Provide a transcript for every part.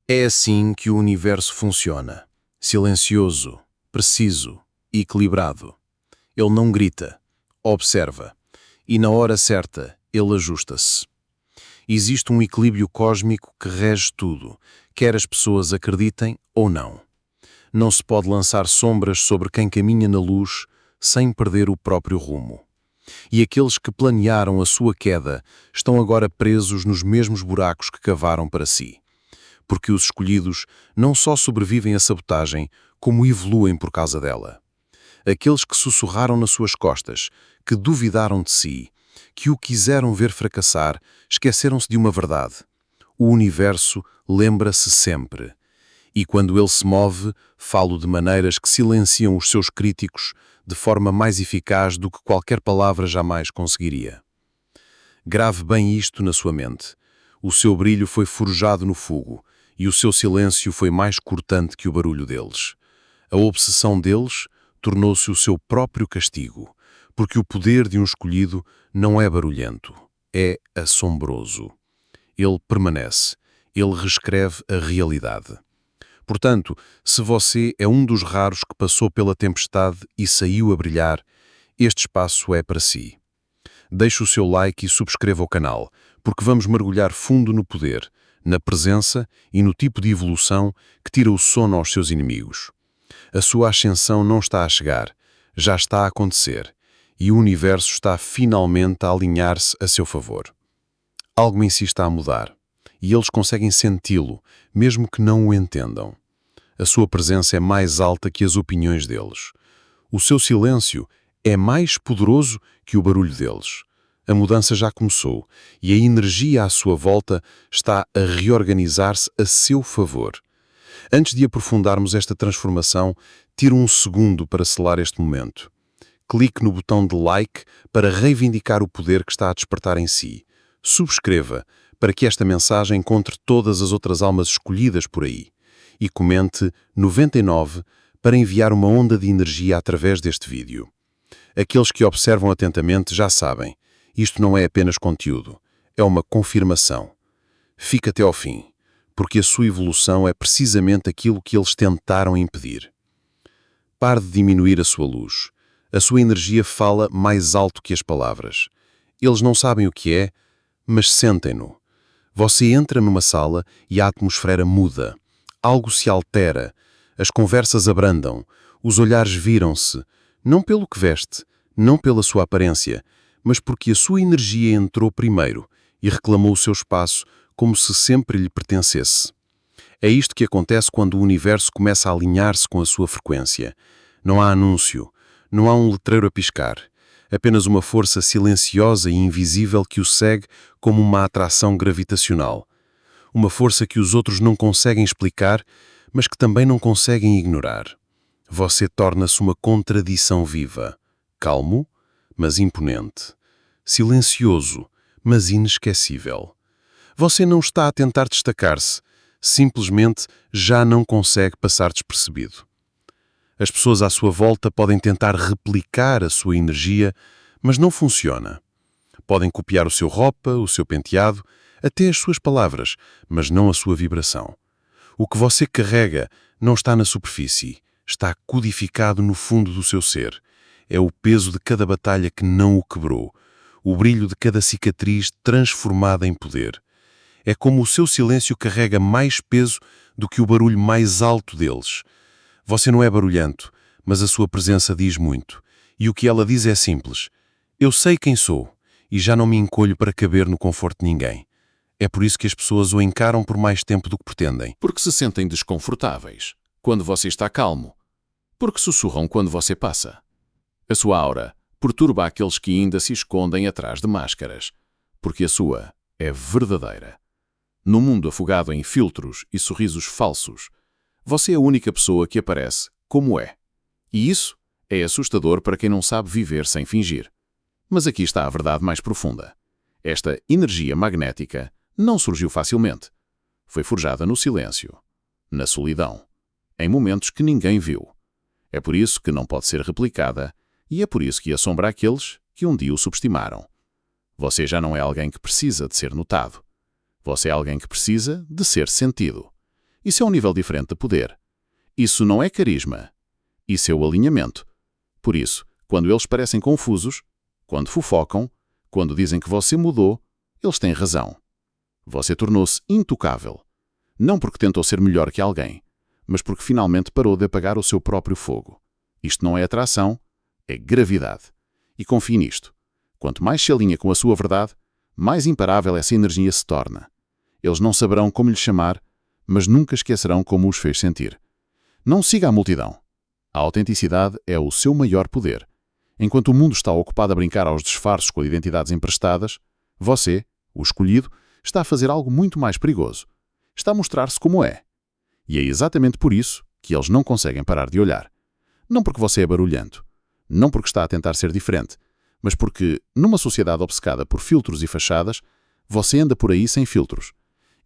É assim que o universo funciona. Silencioso, preciso e equilibrado. Ele não grita, observa. E na hora certa, ele ajusta-se. Existe um equilíbrio cósmico que rege tudo, quer as pessoas acreditem ou não. Não se pode lançar sombras sobre quem caminha na luz sem perder o próprio rumo. E aqueles que planearam a sua queda estão agora presos nos mesmos buracos que cavaram para si. Porque os escolhidos não só sobrevivem à sabotagem, como evoluem por causa dela. Aqueles que sussurraram nas suas costas, que duvidaram de si, que o quiseram ver fracassar, esqueceram-se de uma verdade. O universo lembra-se sempre. E quando ele se move, falo de maneiras que silenciam os seus críticos de forma mais eficaz do que qualquer palavra jamais conseguiria. Grave bem isto na sua mente. O seu brilho foi forjado no fogo, e o seu silêncio foi mais cortante que o barulho deles. A obsessão deles tornou-se o seu próprio castigo, porque o poder de um escolhido não é barulhento, é assombroso. Ele permanece, ele reescreve a realidade. Portanto, se você é um dos raros que passou pela tempestade e saiu a brilhar, este espaço é para si. Deixe o seu like e subscreva o canal, porque vamos mergulhar fundo no poder, na presença e no tipo de evolução que tira o sono aos seus inimigos. A sua ascensão não está a chegar, já está a acontecer, e o universo está finalmente a alinhar-se a seu favor. Algo em si está a mudar, e eles conseguem senti-lo, mesmo que não o entendam. A sua presença é mais alta que as opiniões deles. O seu silêncio é mais poderoso que o barulho deles. A mudança já começou, e a energia à sua volta está a reorganizar-se a seu favor. Antes de aprofundarmos esta transformação, tire um segundo para selar este momento. Clique no botão de like para reivindicar o poder que está a despertar em si. Subscreva para que esta mensagem encontre todas as outras almas escolhidas por aí. E comente 99 para enviar uma onda de energia através deste vídeo. Aqueles que observam atentamente já sabem, isto não é apenas conteúdo, é uma confirmação. Fique até ao fim, porque a sua evolução é precisamente aquilo que eles tentaram impedir. Pare de diminuir a sua luz. A sua energia fala mais alto que as palavras. Eles não sabem o que é, mas sentem-no. Você entra numa sala e a atmosfera muda. Algo se altera, as conversas abrandam, os olhares viram-se, não pelo que veste, não pela sua aparência, mas porque a sua energia entrou primeiro e reclamou o seu espaço como se sempre lhe pertencesse. É isto que acontece quando o universo começa a alinhar-se com a sua frequência. Não há anúncio, não há um letreiro a piscar, apenas uma força silenciosa e invisível que o segue como uma atração gravitacional. Uma força que os outros não conseguem explicar, mas que também não conseguem ignorar. Você torna-se uma contradição viva, calmo, mas imponente, silencioso, mas inesquecível. Você não está a tentar destacar-se, simplesmente já não consegue passar despercebido. As pessoas à sua volta podem tentar replicar a sua energia, mas não funciona. Podem copiar o seu roupa, o seu penteado, até as suas palavras, mas não a sua vibração. O que você carrega não está na superfície, está codificado no fundo do seu ser. É o peso de cada batalha que não o quebrou, o brilho de cada cicatriz transformada em poder. É como o seu silêncio carrega mais peso do que o barulho mais alto deles. Você não é barulhento, mas a sua presença diz muito. E o que ela diz é simples. Eu sei quem sou, e já não me encolho para caber no conforto de ninguém. É por isso que as pessoas o encaram por mais tempo do que pretendem. Porque se sentem desconfortáveis quando você está calmo. Porque sussurram quando você passa. A sua aura perturba aqueles que ainda se escondem atrás de máscaras. Porque a sua é verdadeira. No mundo afogado em filtros e sorrisos falsos, você é a única pessoa que aparece como é. E isso é assustador para quem não sabe viver sem fingir. Mas aqui está a verdade mais profunda. Esta energia magnética não surgiu facilmente. Foi forjada no silêncio, na solidão, em momentos que ninguém viu. É por isso que não pode ser replicada e é por isso que assombra aqueles que um dia o subestimaram. Você já não é alguém que precisa de ser notado. Você é alguém que precisa de ser sentido. Isso é um nível diferente de poder. Isso não é carisma. Isso é o alinhamento. Por isso, quando eles parecem confusos, quando fofocam, quando dizem que você mudou, eles têm razão. Você tornou-se intocável. Não porque tentou ser melhor que alguém, mas porque finalmente parou de apagar o seu próprio fogo. Isto não é atração, é gravidade. E confie nisto. Quanto mais se alinha com a sua verdade, mais imparável essa energia se torna. Eles não saberão como lhe chamar, mas nunca esquecerão como os fez sentir. Não siga a multidão. A autenticidade é o seu maior poder. Enquanto o mundo está ocupado a brincar aos disfarces com identidades emprestadas, você, o escolhido, está a fazer algo muito mais perigoso. Está a mostrar-se como é. E é exatamente por isso que eles não conseguem parar de olhar. Não porque você é barulhento, não porque está a tentar ser diferente, mas porque, numa sociedade obcecada por filtros e fachadas, você anda por aí sem filtros.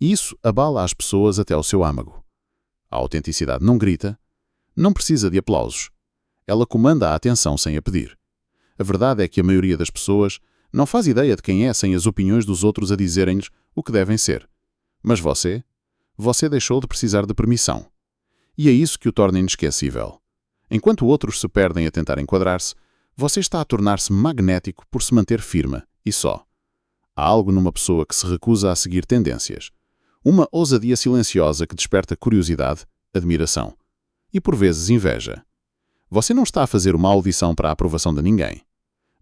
E isso abala as pessoas até ao seu âmago. A autenticidade não grita, não precisa de aplausos. Ela comanda a atenção sem a pedir. A verdade é que a maioria das pessoas não faz ideia de quem é sem as opiniões dos outros a dizerem-lhes o que devem ser. Mas você deixou de precisar de permissão. E é isso que o torna inesquecível. Enquanto outros se perdem a tentar enquadrar-se, você está a tornar-se magnético por se manter firme e só. Há algo numa pessoa que se recusa a seguir tendências. Uma ousadia silenciosa que desperta curiosidade, admiração e, por vezes, inveja. Você não está a fazer uma audição para a aprovação de ninguém.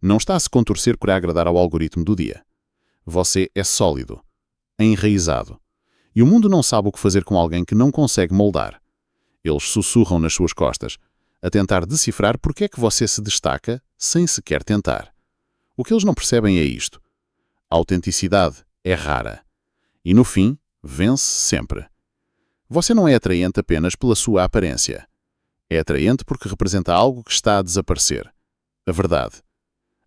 Não está a se contorcer para agradar ao algoritmo do dia. Você é sólido, é enraizado. E o mundo não sabe o que fazer com alguém que não consegue moldar. Eles sussurram nas suas costas, a tentar decifrar porque é que você se destaca sem sequer tentar. O que eles não percebem é isto. A autenticidade é rara. E, no fim, vence sempre. Você não é atraente apenas pela sua aparência. É atraente porque representa algo que está a desaparecer. A verdade.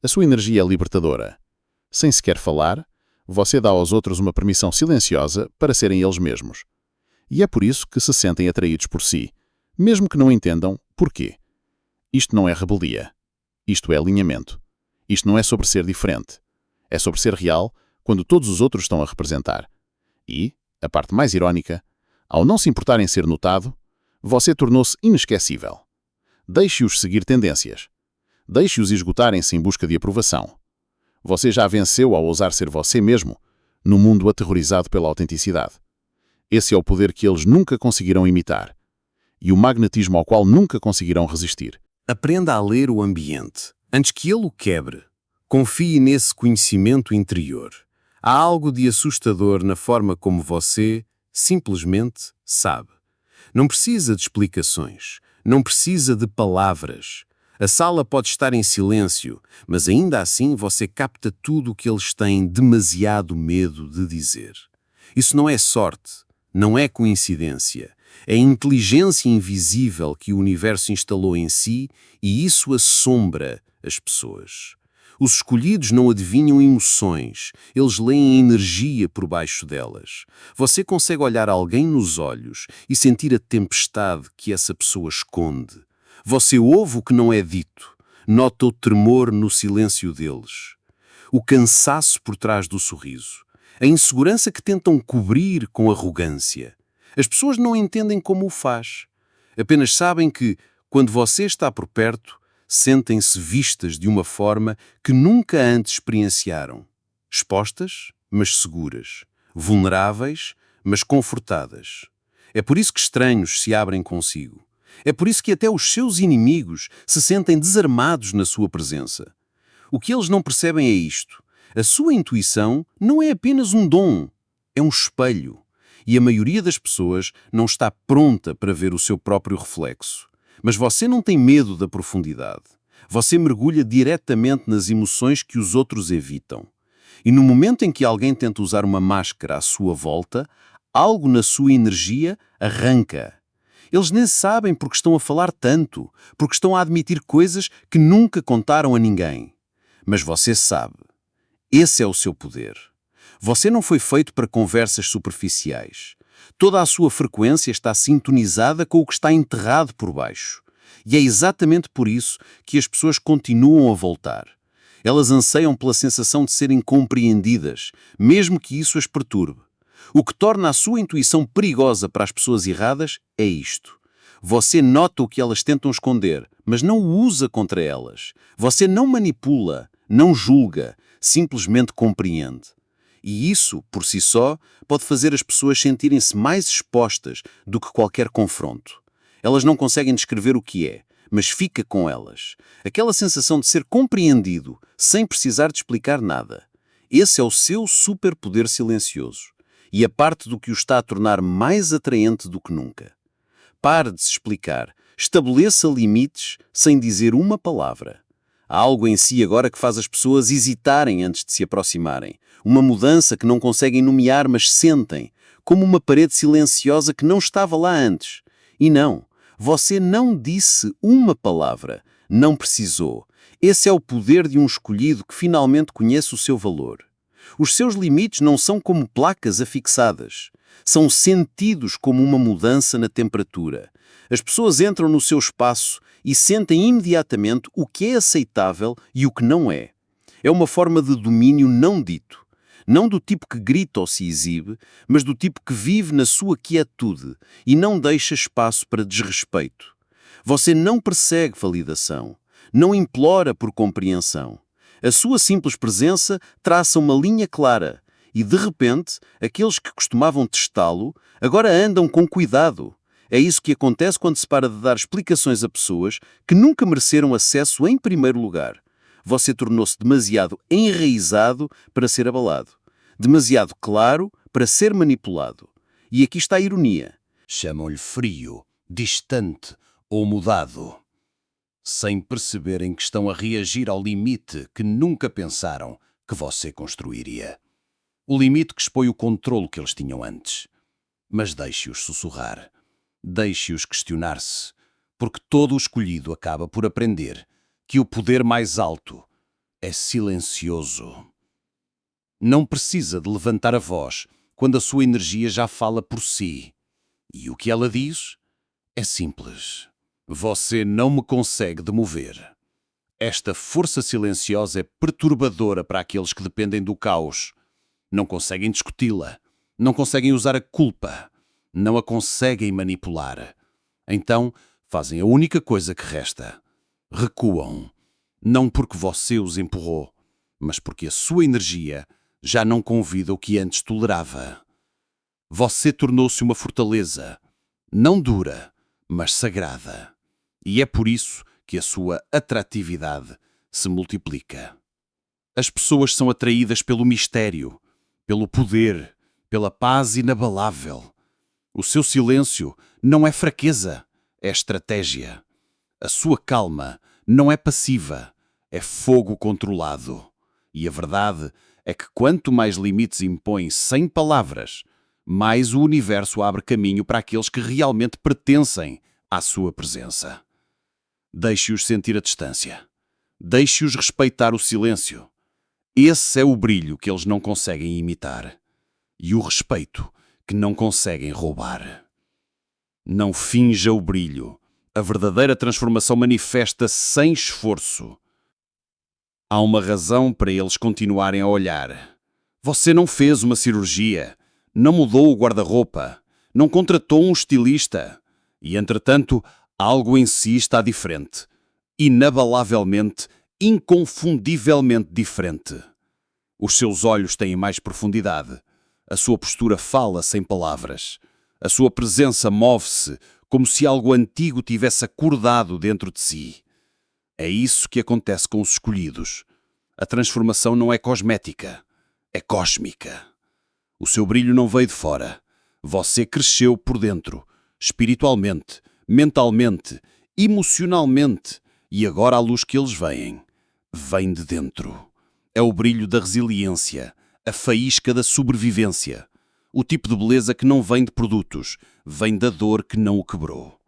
A sua energia é libertadora. Sem sequer falar, você dá aos outros uma permissão silenciosa para serem eles mesmos. E é por isso que se sentem atraídos por si, mesmo que não entendam porquê. Isto não é rebeldia. Isto é alinhamento. Isto não é sobre ser diferente. É sobre ser real quando todos os outros estão a representar. E, a parte mais irónica, ao não se importar em ser notado, você tornou-se inesquecível. Deixe-os seguir tendências. Deixe-os esgotarem-se em busca de aprovação. Você já venceu ao ousar ser você mesmo, no mundo aterrorizado pela autenticidade. Esse é o poder que eles nunca conseguirão imitar. E o magnetismo ao qual nunca conseguirão resistir. Aprenda a ler o ambiente, antes que ele o quebre. Confie nesse conhecimento interior. Há algo de assustador na forma como você simplesmente sabe. Não precisa de explicações, não precisa de palavras. A sala pode estar em silêncio, mas ainda assim você capta tudo o que eles têm demasiado medo de dizer. Isso não é sorte, não é coincidência. É a inteligência invisível que o universo instalou em si e isso assombra as pessoas. Os escolhidos não adivinham emoções, eles leem a energia por baixo delas. Você consegue olhar alguém nos olhos e sentir a tempestade que essa pessoa esconde. Você ouve o que não é dito, nota o tremor no silêncio deles, o cansaço por trás do sorriso, a insegurança que tentam cobrir com arrogância. As pessoas não entendem como o faz, apenas sabem que, quando você está por perto, sentem-se vistas de uma forma que nunca antes experienciaram. Expostas, mas seguras. Vulneráveis, mas confortadas. É por isso que estranhos se abrem consigo. É por isso que até os seus inimigos se sentem desarmados na sua presença. O que eles não percebem é isto. A sua intuição não é apenas um dom, é um espelho. E a maioria das pessoas não está pronta para ver o seu próprio reflexo. Mas você não tem medo da profundidade. Você mergulha diretamente nas emoções que os outros evitam. E no momento em que alguém tenta usar uma máscara à sua volta, algo na sua energia arranca. Eles nem sabem porque estão a falar tanto, porque estão a admitir coisas que nunca contaram a ninguém. Mas você sabe. Esse é o seu poder. Você não foi feito para conversas superficiais. Toda a sua frequência está sintonizada com o que está enterrado por baixo. E é exatamente por isso que as pessoas continuam a voltar. Elas anseiam pela sensação de serem compreendidas, mesmo que isso as perturbe. O que torna a sua intuição perigosa para as pessoas erradas é isto. Você nota o que elas tentam esconder, mas não o usa contra elas. Você não manipula, não julga, simplesmente compreende. E isso, por si só, pode fazer as pessoas sentirem-se mais expostas do que qualquer confronto. Elas não conseguem descrever o que é, mas fica com elas. Aquela sensação de ser compreendido, sem precisar de explicar nada. Esse é o seu superpoder silencioso. E a parte do que o está a tornar mais atraente do que nunca. Pare de se explicar. Estabeleça limites sem dizer uma palavra. Há algo em si agora que faz as pessoas hesitarem antes de se aproximarem. Uma mudança que não conseguem nomear, mas sentem. Como uma parede silenciosa que não estava lá antes. E não, você não disse uma palavra. Não precisou. Esse é o poder de um escolhido que finalmente conhece o seu valor. Os seus limites não são como placas afixadas. São sentidos como uma mudança na temperatura. As pessoas entram no seu espaço e sentem imediatamente o que é aceitável e o que não é. É uma forma de domínio não dito. Não do tipo que grita ou se exibe, mas do tipo que vive na sua quietude e não deixa espaço para desrespeito. Você não persegue validação, não implora por compreensão. A sua simples presença traça uma linha clara e, de repente, aqueles que costumavam testá-lo agora andam com cuidado. É isso que acontece quando se para de dar explicações a pessoas que nunca mereceram acesso em primeiro lugar. Você tornou-se demasiado enraizado para ser abalado. Demasiado claro para ser manipulado. E aqui está a ironia. Chamam-lhe frio, distante ou mudado. Sem perceberem que estão a reagir ao limite que nunca pensaram que você construiria. O limite que expõe o controlo que eles tinham antes. Mas deixe-os sussurrar. Deixe-os questionar-se, porque todo o escolhido acaba por aprender que o poder mais alto é silencioso. Não precisa de levantar a voz quando a sua energia já fala por si. E o que ela diz é simples. Você não me consegue demover. Esta força silenciosa é perturbadora para aqueles que dependem do caos. Não conseguem discuti-la. Não conseguem usar a culpa. Não a conseguem manipular. Então, fazem a única coisa que resta. Recuam. Não porque você os empurrou, mas porque a sua energia já não convida o que antes tolerava. Você tornou-se uma fortaleza. Não dura, mas sagrada. E é por isso que a sua atratividade se multiplica. As pessoas são atraídas pelo mistério, pelo poder, pela paz inabalável. O seu silêncio não é fraqueza, é estratégia. A sua calma não é passiva, é fogo controlado. E a verdade é que quanto mais limites impõe sem palavras, mais o universo abre caminho para aqueles que realmente pertencem à sua presença. Deixe-os sentir a distância. Deixe-os respeitar o silêncio. Esse é o brilho que eles não conseguem imitar. E o respeito que não conseguem roubar. Não finja o brilho. A verdadeira transformação manifesta-se sem esforço. Há uma razão para eles continuarem a olhar. Você não fez uma cirurgia, não mudou o guarda-roupa, não contratou um estilista. E, entretanto, algo em si está diferente. Inabalavelmente, inconfundivelmente diferente. Os seus olhos têm mais profundidade. A sua postura fala sem palavras. A sua presença move-se como se algo antigo tivesse acordado dentro de si. É isso que acontece com os escolhidos. A transformação não é cosmética, é cósmica. O seu brilho não veio de fora. Você cresceu por dentro, espiritualmente, mentalmente, emocionalmente, e agora a luz que eles veem, vem de dentro. É o brilho da resiliência, a faísca da sobrevivência. O tipo de beleza que não vem de produtos, vem da dor que não o quebrou.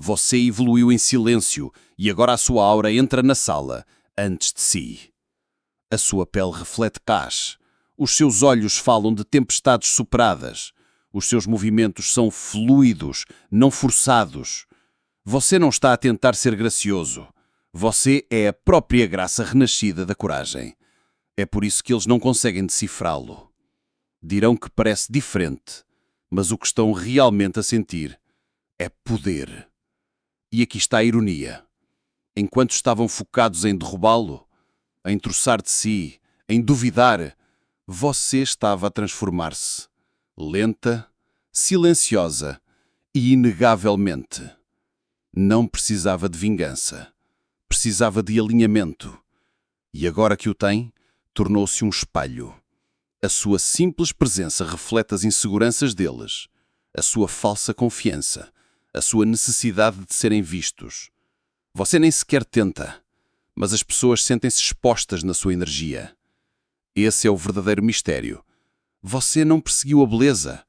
Você evoluiu em silêncio e agora a sua aura entra na sala, antes de si. A sua pele reflete paz. Os seus olhos falam de tempestades superadas. Os seus movimentos são fluidos, não forçados. Você não está a tentar ser gracioso. Você é a própria graça renascida da coragem. É por isso que eles não conseguem decifrá-lo. Dirão que parece diferente, mas o que estão realmente a sentir é poder. E aqui está a ironia. Enquanto estavam focados em derrubá-lo, em troçar de si, em duvidar, você estava a transformar-se, lenta, silenciosa e inegavelmente. Não precisava de vingança, precisava de alinhamento. E agora que o tem, tornou-se um espelho. A sua simples presença reflete as inseguranças deles, a sua falsa confiança, a sua necessidade de serem vistos. Você nem sequer tenta, mas as pessoas sentem-se expostas na sua energia. Esse é o verdadeiro mistério. Você não perseguiu a beleza,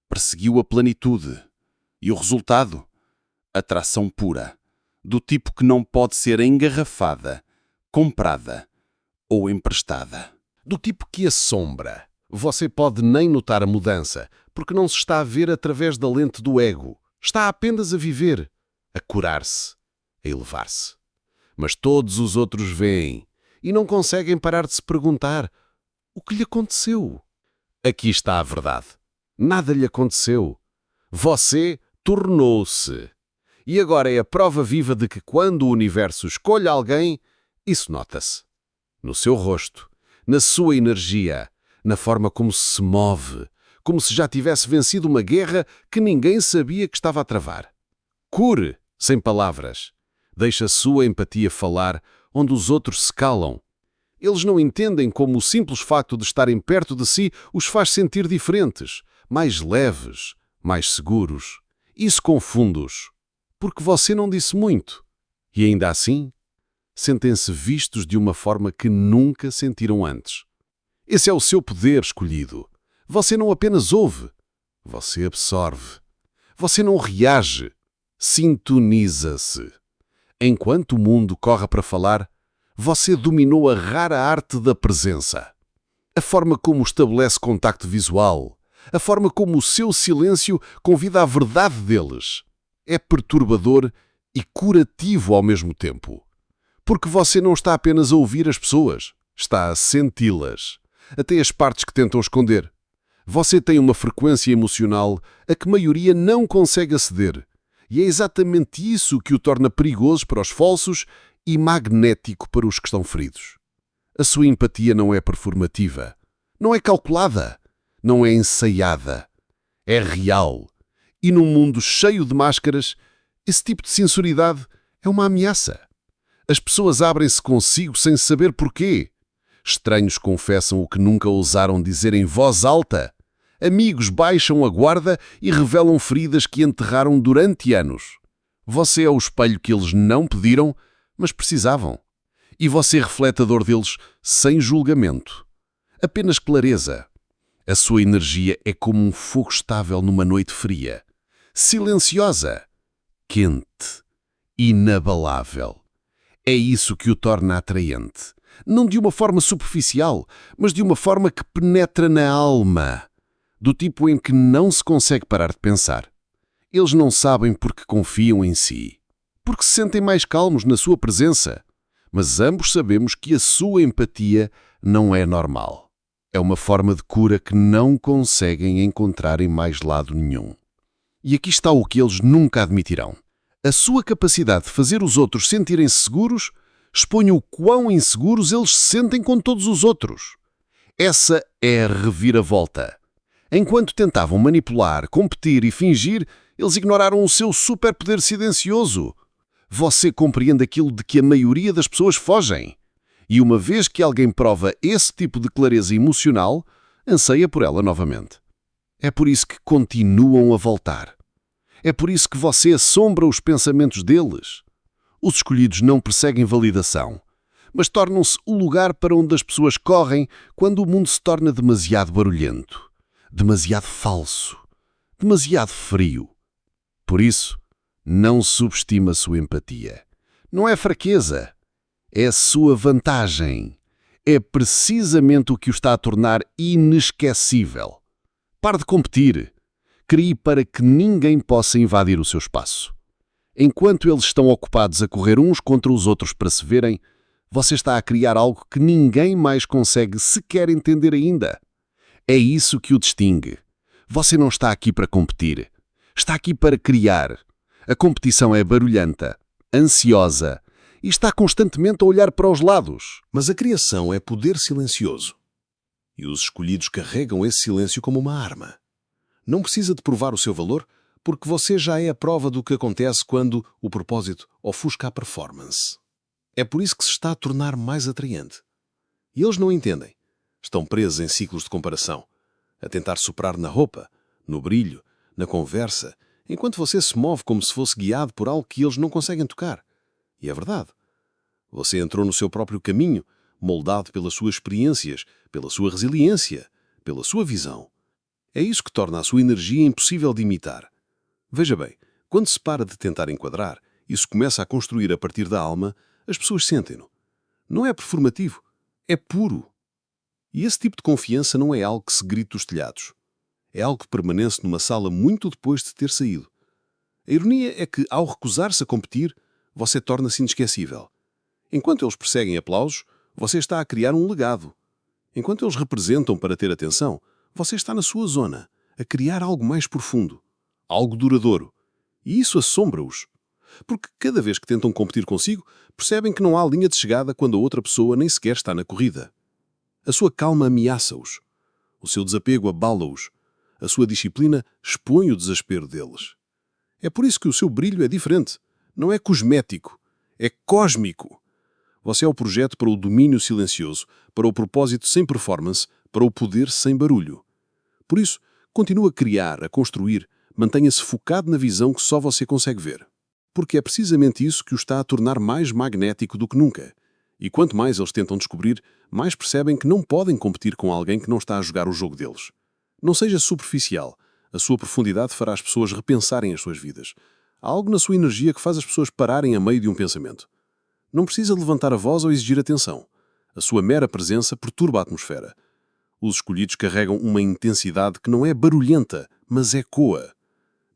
perseguiu a plenitude. E o resultado? Atração pura, do tipo que não pode ser engarrafada, comprada ou emprestada. Do tipo que assombra. Você pode nem notar a mudança, porque não se está a ver através da lente do ego. Está apenas a viver, a curar-se, a elevar-se. Mas todos os outros veem e não conseguem parar de se perguntar o que lhe aconteceu. Aqui está a verdade. Nada lhe aconteceu. Você tornou-se. E agora é a prova viva de que quando o universo escolhe alguém, isso nota-se. No seu rosto, na sua energia, na forma como se move, como se já tivesse vencido uma guerra que ninguém sabia que estava a travar. Cure, sem palavras. Deixe a sua empatia falar onde os outros se calam. Eles não entendem como o simples facto de estarem perto de si os faz sentir diferentes, mais leves, mais seguros. Isso confunde-os, porque você não disse muito. E ainda assim, sentem-se vistos de uma forma que nunca sentiram antes. Esse é o seu poder escolhido. Você não apenas ouve, você absorve. Você não reage, sintoniza-se. Enquanto o mundo corre para falar, você dominou a rara arte da presença. A forma como estabelece contacto visual, a forma como o seu silêncio convida à verdade deles, é perturbador e curativo ao mesmo tempo. Porque você não está apenas a ouvir as pessoas, está a senti-las, até as partes que tentam esconder. Você tem uma frequência emocional a que a maioria não consegue aceder, e é exatamente isso que o torna perigoso para os falsos e magnético para os que estão feridos. A sua empatia não é performativa, não é calculada, não é ensaiada, é real. E num mundo cheio de máscaras, esse tipo de sinceridade é uma ameaça. As pessoas abrem-se consigo sem saber porquê. Estranhos confessam o que nunca ousaram dizer em voz alta. Amigos baixam a guarda e revelam feridas que enterraram durante anos. Você é o espelho que eles não pediram, mas precisavam. E você reflete a dor deles sem julgamento. Apenas clareza. A sua energia é como um fogo estável numa noite fria. Silenciosa. Quente. Inabalável. É isso que o torna atraente. Não de uma forma superficial, mas de uma forma que penetra na alma. Do tipo em que não se consegue parar de pensar. Eles não sabem porque confiam em si. Porque se sentem mais calmos na sua presença. Mas ambos sabemos que a sua empatia não é normal. É uma forma de cura que não conseguem encontrar em mais lado nenhum. E aqui está o que eles nunca admitirão. A sua capacidade de fazer os outros sentirem-se seguros expõe o quão inseguros eles se sentem com todos os outros. Essa é a reviravolta. Enquanto tentavam manipular, competir e fingir, eles ignoraram o seu superpoder silencioso. Você compreende aquilo de que a maioria das pessoas fogem. E uma vez que alguém prova esse tipo de clareza emocional, anseia por ela novamente. É por isso que continuam a voltar. É por isso que você assombra os pensamentos deles. Os escolhidos não perseguem validação, mas tornam-se o lugar para onde as pessoas correm quando o mundo se torna demasiado barulhento, demasiado falso, demasiado frio. Por isso, não subestima a sua empatia. Não é fraqueza, é a sua vantagem. É precisamente o que o está a tornar inesquecível. Pare de competir. Crie para que ninguém possa invadir o seu espaço. Enquanto eles estão ocupados a correr uns contra os outros para se verem, você está a criar algo que ninguém mais consegue sequer entender ainda. É isso que o distingue. Você não está aqui para competir. Está aqui para criar. A competição é barulhenta, ansiosa e está constantemente a olhar para os lados. Mas a criação é poder silencioso. E os escolhidos carregam esse silêncio como uma arma. Não precisa de provar o seu valor, porque você já é a prova do que acontece quando o propósito ofusca a performance. É por isso que se está a tornar mais atraente. E eles não entendem. Estão presos em ciclos de comparação, a tentar superar na roupa, no brilho, na conversa, enquanto você se move como se fosse guiado por algo que eles não conseguem tocar. E é verdade. Você entrou no seu próprio caminho, moldado pelas suas experiências, pela sua resiliência, pela sua visão. É isso que torna a sua energia impossível de imitar. Veja bem, quando se para de tentar enquadrar e se começa a construir a partir da alma, as pessoas sentem-no. Não é performativo, é puro. E esse tipo de confiança não é algo que se grite dos telhados. É algo que permanece numa sala muito depois de ter saído. A ironia é que, ao recusar-se a competir, você torna-se inesquecível. Enquanto eles perseguem aplausos, você está a criar um legado. Enquanto eles representam para ter atenção, você está na sua zona, a criar algo mais profundo, algo duradouro. E isso assombra-os. Porque cada vez que tentam competir consigo, percebem que não há linha de chegada quando a outra pessoa nem sequer está na corrida. A sua calma ameaça-os. O seu desapego abala-os. A sua disciplina expõe o desespero deles. É por isso que o seu brilho é diferente. Não é cosmético, é cósmico. Você é o projeto para o domínio silencioso, para o propósito sem performance, para o poder sem barulho. Por isso, continue a criar, a construir, mantenha-se focado na visão que só você consegue ver. Porque é precisamente isso que o está a tornar mais magnético do que nunca. E quanto mais eles tentam descobrir, mais percebem que não podem competir com alguém que não está a jogar o jogo deles. Não seja superficial. A sua profundidade fará as pessoas repensarem as suas vidas. Há algo na sua energia que faz as pessoas pararem a meio de um pensamento. Não precisa de levantar a voz ou exigir atenção. A sua mera presença perturba a atmosfera. Os escolhidos carregam uma intensidade que não é barulhenta, mas ecoa.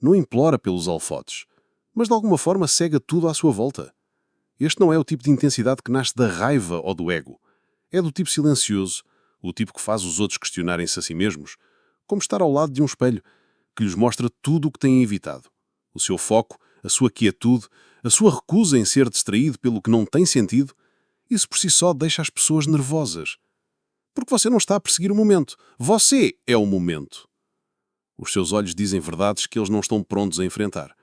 Não implora pelos holofotes, mas de alguma forma cega tudo à sua volta. Este não é o tipo de intensidade que nasce da raiva ou do ego. É do tipo silencioso, o tipo que faz os outros questionarem-se a si mesmos, como estar ao lado de um espelho, que lhes mostra tudo o que têm evitado. O seu foco, a sua quietude, a sua recusa em ser distraído pelo que não tem sentido, isso por si só deixa as pessoas nervosas. Porque você não está a perseguir o momento. Você é o momento. Os seus olhos dizem verdades que eles não estão prontos a enfrentar.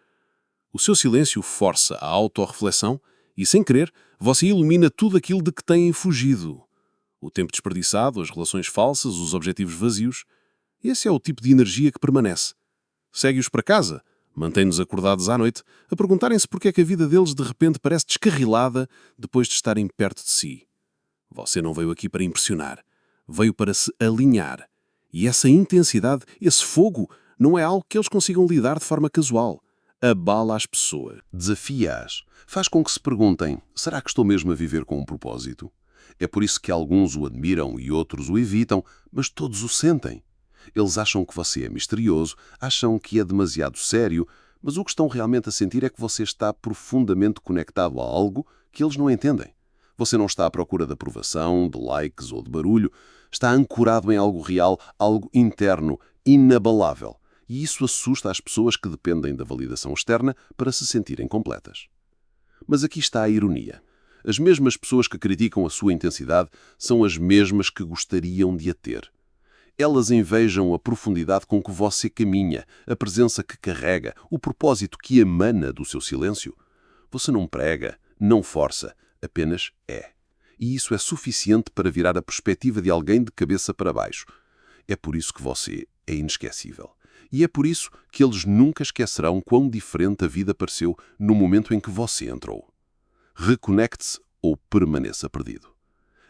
O seu silêncio força a autorreflexão e, sem querer, você ilumina tudo aquilo de que têm fugido. O tempo desperdiçado, as relações falsas, os objetivos vazios. Esse é o tipo de energia que permanece. Segue-os para casa, mantém-nos acordados à noite, a perguntarem-se porque é que a vida deles de repente parece descarrilada depois de estarem perto de si. Você não veio aqui para impressionar, veio para se alinhar. E essa intensidade, esse fogo, não é algo que eles consigam lidar de forma casual. Abala as pessoas. Desafia-as. Faz com que se perguntem, será que estou mesmo a viver com um propósito? É por isso que alguns o admiram e outros o evitam, mas todos o sentem. Eles acham que você é misterioso, acham que é demasiado sério, mas o que estão realmente a sentir é que você está profundamente conectado a algo que eles não entendem. Você não está à procura de aprovação, de likes ou de barulho. Está ancorado em algo real, algo interno, inabalável. E isso assusta as pessoas que dependem da validação externa para se sentirem completas. Mas aqui está a ironia. As mesmas pessoas que criticam a sua intensidade são as mesmas que gostariam de a ter. Elas invejam a profundidade com que você caminha, a presença que carrega, o propósito que emana do seu silêncio. Você não prega, não força, apenas é. E isso é suficiente para virar a perspectiva de alguém de cabeça para baixo. É por isso que você é inesquecível. E é por isso que eles nunca esquecerão quão diferente a vida pareceu no momento em que você entrou. Reconecte-se ou permaneça perdido.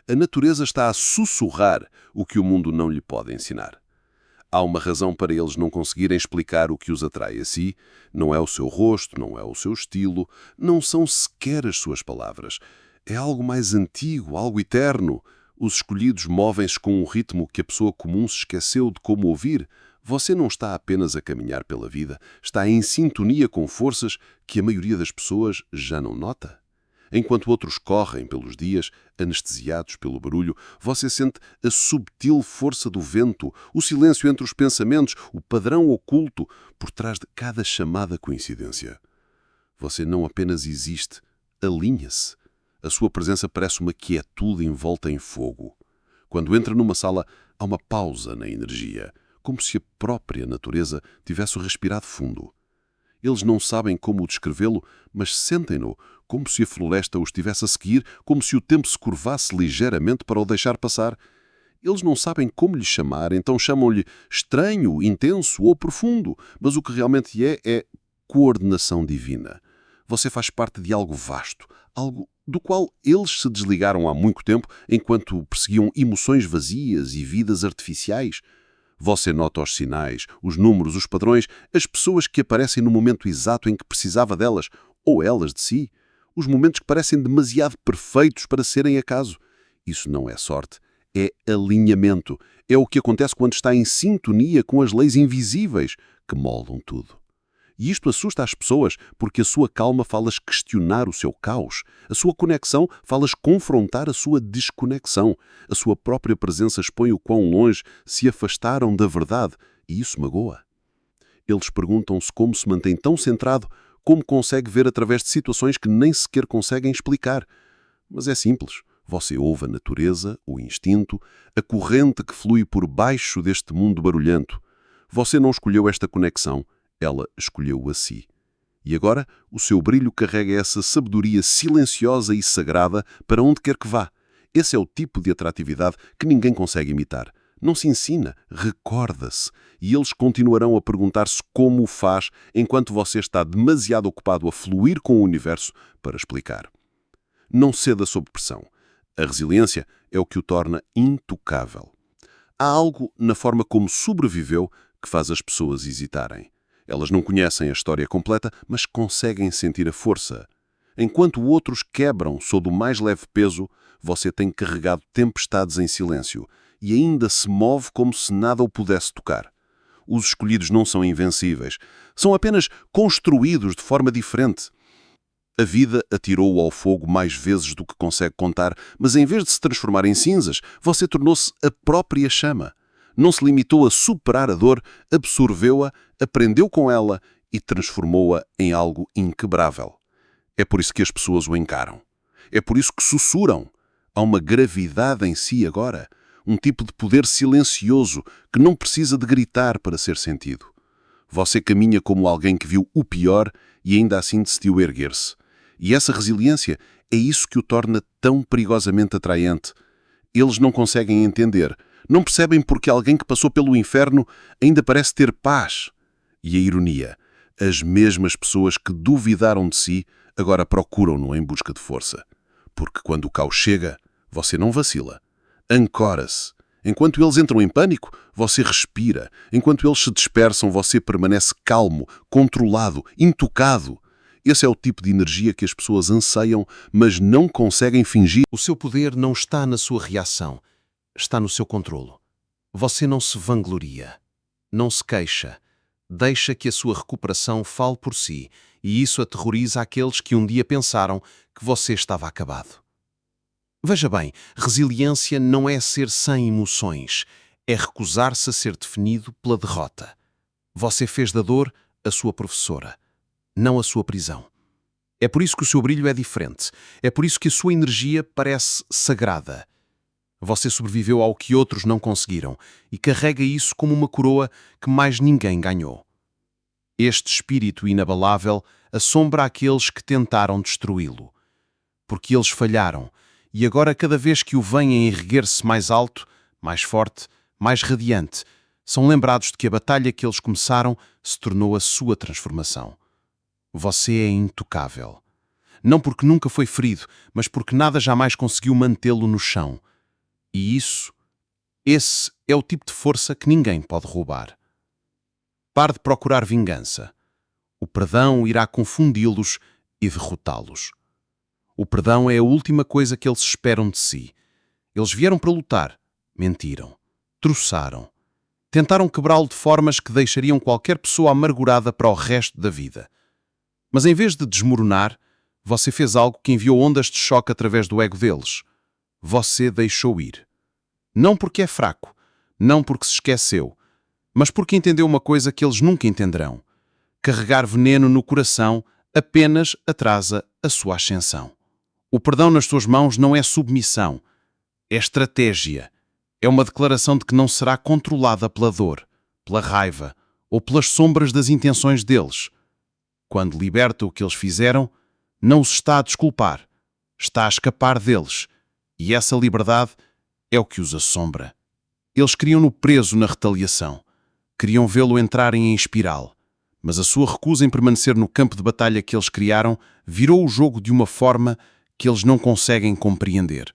A natureza está a sussurrar o que o mundo não lhe pode ensinar. Há uma razão para eles não conseguirem explicar o que os atrai a si. Não é o seu rosto, não é o seu estilo, não são sequer as suas palavras. É algo mais antigo, algo eterno. Os escolhidos movem-se com um ritmo que a pessoa comum se esqueceu de como ouvir. Você não está apenas a caminhar pela vida, está em sintonia com forças que a maioria das pessoas já não nota. Enquanto outros correm pelos dias, anestesiados pelo barulho, você sente a subtil força do vento, o silêncio entre os pensamentos, o padrão oculto por trás de cada chamada coincidência. Você não apenas existe, alinha-se. A sua presença parece uma quietude envolta em fogo. Quando entra numa sala, há uma pausa na energia, como se a própria natureza tivesse respirado fundo. Eles não sabem como descrevê-lo, mas sentem-no, como se a floresta o estivesse a seguir, como se o tempo se curvasse ligeiramente para o deixar passar. Eles não sabem como lhe chamar, então chamam-lhe estranho, intenso ou profundo, mas o que realmente é coordenação divina. Você faz parte de algo vasto, algo do qual eles se desligaram há muito tempo enquanto perseguiam emoções vazias e vidas artificiais. Você nota os sinais, os números, os padrões, as pessoas que aparecem no momento exato em que precisava delas, ou elas de si. Os momentos que parecem demasiado perfeitos para serem acaso. Isso não é sorte, é alinhamento. É o que acontece quando está em sintonia com as leis invisíveis que moldam tudo. E isto assusta as pessoas porque a sua calma faz questionar o seu caos. A sua conexão faz confrontar a sua desconexão. A sua própria presença expõe o quão longe se afastaram da verdade e isso magoa. Eles perguntam-se como se mantém tão centrado, como consegue ver através de situações que nem sequer conseguem explicar. Mas é simples. Você ouve a natureza, o instinto, a corrente que flui por baixo deste mundo barulhento. Você não escolheu esta conexão. Ela escolheu-o a si. E agora o seu brilho carrega essa sabedoria silenciosa e sagrada para onde quer que vá. Esse é o tipo de atratividade que ninguém consegue imitar. Não se ensina, recorda-se. E eles continuarão a perguntar-se como o faz enquanto você está demasiado ocupado a fluir com o universo para explicar. Não ceda sob pressão. A resiliência é o que o torna intocável. Há algo na forma como sobreviveu que faz as pessoas hesitarem. Elas não conhecem a história completa, mas conseguem sentir a força. Enquanto outros quebram sob o mais leve peso, você tem carregado tempestades em silêncio e ainda se move como se nada o pudesse tocar. Os escolhidos não são invencíveis, são apenas construídos de forma diferente. A vida atirou-o ao fogo mais vezes do que consegue contar, mas em vez de se transformar em cinzas, você tornou-se a própria chama. Não se limitou a superar a dor, absorveu-a, aprendeu com ela e transformou-a em algo inquebrável. É por isso que as pessoas o encaram. É por isso que sussurram. Há uma gravidade em si agora, um tipo de poder silencioso que não precisa de gritar para ser sentido. Você caminha como alguém que viu o pior e ainda assim decidiu erguer-se. E essa resiliência é isso que o torna tão perigosamente atraente. Eles não conseguem entender. Não percebem porque alguém que passou pelo inferno ainda parece ter paz. E a ironia, as mesmas pessoas que duvidaram de si agora procuram-no em busca de força. Porque quando o caos chega, você não vacila. Ancora-se. Enquanto eles entram em pânico, você respira. Enquanto eles se dispersam, você permanece calmo, controlado, intocado. Esse é o tipo de energia que as pessoas anseiam, mas não conseguem fingir. O seu poder não está na sua reação. Está no seu controlo. Você não se vangloria, não se queixa, deixa que a sua recuperação fale por si, e isso aterroriza aqueles que um dia pensaram que você estava acabado. Veja bem, resiliência não é ser sem emoções, é recusar-se a ser definido pela derrota. Você fez da dor a sua professora, não a sua prisão. É por isso que o seu brilho é diferente, é por isso que a sua energia parece sagrada. Você sobreviveu ao que outros não conseguiram e carrega isso como uma coroa que mais ninguém ganhou. Este espírito inabalável assombra aqueles que tentaram destruí-lo, porque eles falharam e agora cada vez que o veem erguer-se mais alto, mais forte, mais radiante, são lembrados de que a batalha que eles começaram se tornou a sua transformação. Você é intocável. Não porque nunca foi ferido, mas porque nada jamais conseguiu mantê-lo no chão. E esse é o tipo de força que ninguém pode roubar. Pare de procurar vingança. O perdão irá confundi-los e derrotá-los. O perdão é a última coisa que eles esperam de si. Eles vieram para lutar, mentiram, troçaram. Tentaram quebrá-lo de formas que deixariam qualquer pessoa amargurada para o resto da vida. Mas em vez de desmoronar, Você fez algo que enviou ondas de choque através do ego deles. Você deixou ir. Não porque é fraco, não porque se esqueceu, mas porque entendeu uma coisa que eles nunca entenderão. Carregar veneno no coração apenas atrasa a sua ascensão. O perdão nas suas mãos não é submissão, é estratégia. É uma declaração de que não será controlada pela dor, pela raiva ou pelas sombras das intenções deles. Quando liberta o que eles fizeram, não os está a desculpar, está a escapar deles. E essa liberdade é o que os assombra. Eles queriam-no preso na retaliação. Queriam vê-lo entrar em espiral. Mas a sua recusa em permanecer no campo de batalha que eles criaram virou o jogo de uma forma que eles não conseguem compreender.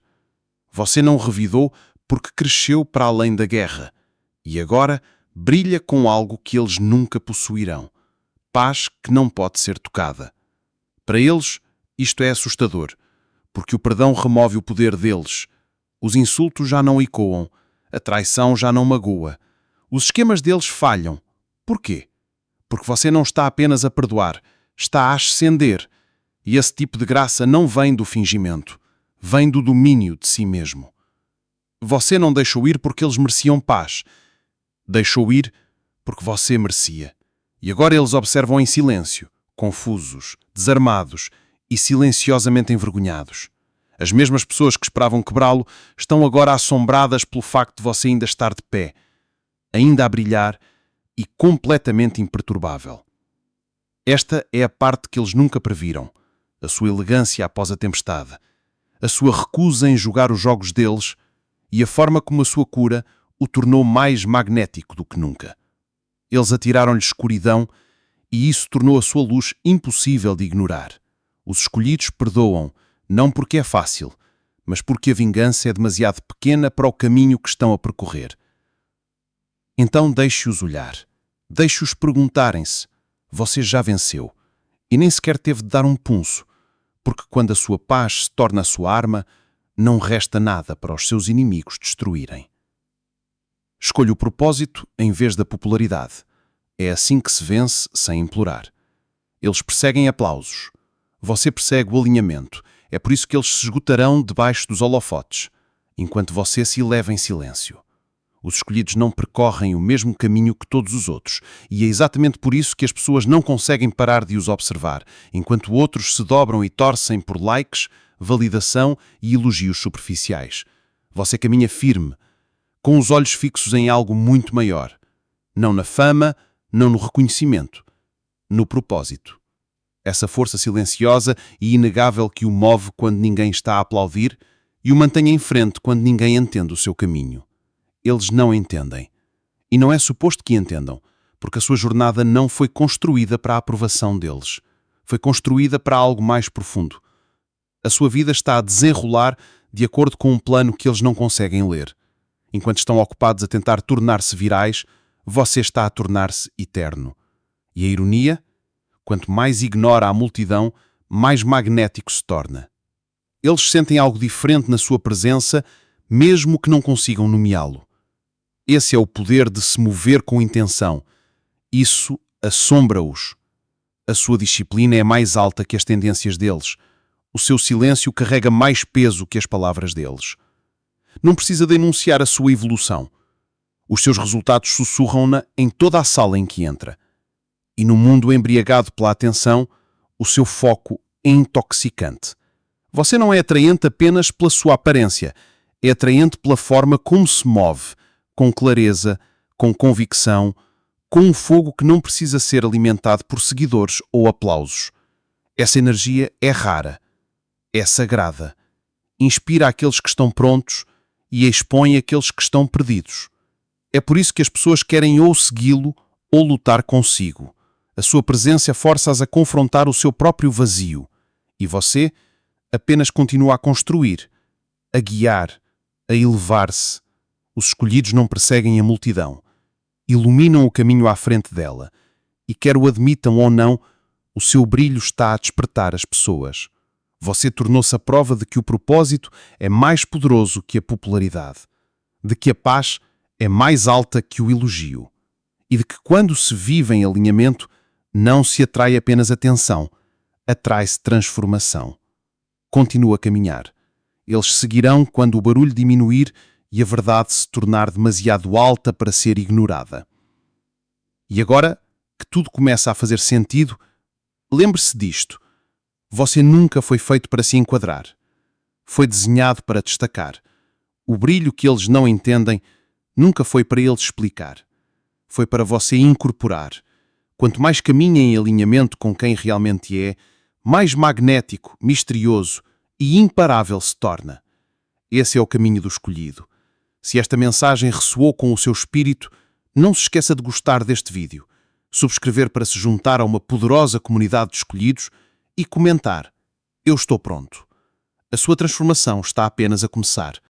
Você não revidou porque cresceu para além da guerra. E agora brilha com algo que eles nunca possuirão. Paz que não pode ser tocada. Para eles, isto é assustador, porque o perdão remove o poder deles. Os insultos já não ecoam, a traição já não magoa. Os esquemas deles falham. Porquê? Porque você não está apenas a perdoar, está a ascender. E esse tipo de graça não vem do fingimento, vem do domínio de si mesmo. Você não deixou ir porque eles mereciam paz. Deixou ir porque você merecia. E agora eles observam em silêncio, confusos, desarmados e silenciosamente envergonhados. As mesmas pessoas que esperavam quebrá-lo estão agora assombradas pelo facto de você ainda estar de pé, ainda a brilhar e completamente imperturbável. Esta é a parte que eles nunca previram, a sua elegância após a tempestade, a sua recusa em jogar os jogos deles e a forma como a sua cura o tornou mais magnético do que nunca. Eles atiraram-lhe escuridão e isso tornou a sua luz impossível de ignorar. Os escolhidos perdoam, não porque é fácil, mas porque a vingança é demasiado pequena para o caminho que estão a percorrer. Então deixe-os olhar, deixe-os perguntarem-se. Você já venceu e nem sequer teve de dar um punço, porque quando a sua paz se torna a sua arma, não resta nada para os seus inimigos destruírem. Escolha o propósito em vez da popularidade. É assim que se vence sem implorar. Eles perseguem aplausos. Você persegue o alinhamento. É por isso que eles se esgotarão debaixo dos holofotes, enquanto você se eleva em silêncio. Os escolhidos não percorrem o mesmo caminho que todos os outros, e é exatamente por isso que as pessoas não conseguem parar de os observar, enquanto outros se dobram e torcem por likes, validação e elogios superficiais. Você caminha firme, com os olhos fixos em algo muito maior. Não na fama, não no reconhecimento, no propósito. Essa força silenciosa e inegável que o move quando ninguém está a aplaudir e o mantém em frente quando ninguém entende o seu caminho. Eles não entendem. E não é suposto que entendam, porque a sua jornada não foi construída para a aprovação deles. Foi construída para algo mais profundo. A sua vida está a desenrolar de acordo com um plano que eles não conseguem ler. Enquanto estão ocupados a tentar tornar-se virais, você está a tornar-se eterno. E a ironia? Quanto mais ignora a multidão, mais magnético se torna. Eles sentem algo diferente na sua presença, mesmo que não consigam nomeá-lo. Esse é o poder de se mover com intenção. Isso assombra-os. A sua disciplina é mais alta que as tendências deles. O seu silêncio carrega mais peso que as palavras deles. Não precisa de enunciar a sua evolução. Os seus resultados sussurram-na em toda a sala em que entra. E no mundo embriagado pela atenção, o seu foco é intoxicante. Você não é atraente apenas pela sua aparência, é atraente pela forma como se move, com clareza, com convicção, com um fogo que não precisa ser alimentado por seguidores ou aplausos. Essa energia é rara, é sagrada, inspira aqueles que estão prontos e expõe aqueles que estão perdidos. É por isso que as pessoas querem ou segui-lo ou lutar consigo. A sua presença força-as a confrontar o seu próprio vazio. E você apenas continua a construir, a guiar, a elevar-se. Os escolhidos não perseguem a multidão. Iluminam o caminho à frente dela. E quer o admitam ou não, o seu brilho está a despertar as pessoas. Você tornou-se a prova de que o propósito é mais poderoso que a popularidade. De que a paz é mais alta que o elogio. E de que quando se vive em alinhamento, não se atrai apenas atenção, atrai-se transformação. Continua a caminhar. Eles seguirão quando o barulho diminuir e a verdade se tornar demasiado alta para ser ignorada. E agora que tudo começa a fazer sentido, lembre-se disto. Você nunca foi feito para se enquadrar. Foi desenhado para destacar. O brilho que eles não entendem nunca foi para eles explicar. Foi para você incorporar. Quanto mais caminha em alinhamento com quem realmente é, mais magnético, misterioso e imparável se torna. Esse é o caminho do escolhido. Se esta mensagem ressoou com o seu espírito, não se esqueça de gostar deste vídeo, subscrever para se juntar a uma poderosa comunidade de escolhidos e comentar: Eu estou pronto. A sua transformação está apenas a começar.